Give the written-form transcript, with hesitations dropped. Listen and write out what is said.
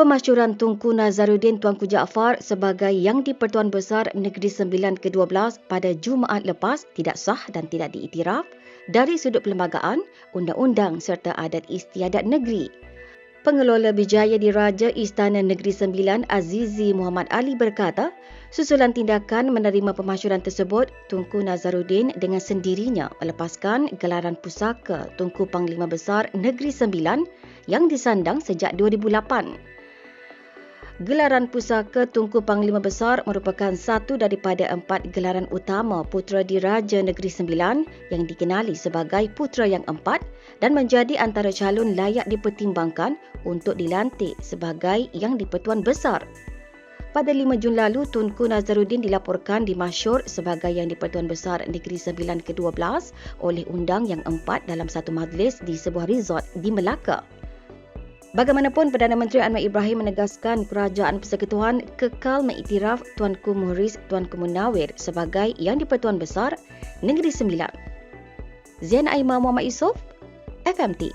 Pemasyuran Tunku Nazarudin Tuanku Jaafar sebagai Yang di-Pertuan Besar Negeri Sembilan ke-12 pada Jumaat lepas tidak sah dan tidak diiktiraf dari sudut perlembagaan, undang-undang serta adat istiadat negeri. Pengelola Bijaya Diraja Istana Negeri Sembilan Azizi Muhammad Ali berkata, susulan tindakan menerima pemasyuran tersebut, Tunku Nazarudin dengan sendirinya melepaskan gelaran pusaka Tunku Panglima Besar Negeri Sembilan yang disandang sejak 2008. Gelaran pusaka Tunku Panglima Besar merupakan satu daripada 4 gelaran utama Putera Diraja Negeri Sembilan yang dikenali sebagai Putera yang 4 dan menjadi antara calon layak dipertimbangkan untuk dilantik sebagai Yang di-Pertuan Besar. Pada 5 Jun lalu, Tunku Nazarudin dilaporkan dimasyur sebagai Yang di-Pertuan Besar Negeri Sembilan ke-12 oleh Undang yang 4 dalam satu majlis di sebuah resort di Melaka. Bagaimanapun, Perdana Menteri Anwar Ibrahim menegaskan Kerajaan Persekutuan kekal mengiktiraf Tuanku Muhriz Tuanku Munawir sebagai Yang di-Pertuan Besar Negeri Sembilan. Zain Aimah Muhammad Yusof, FMT.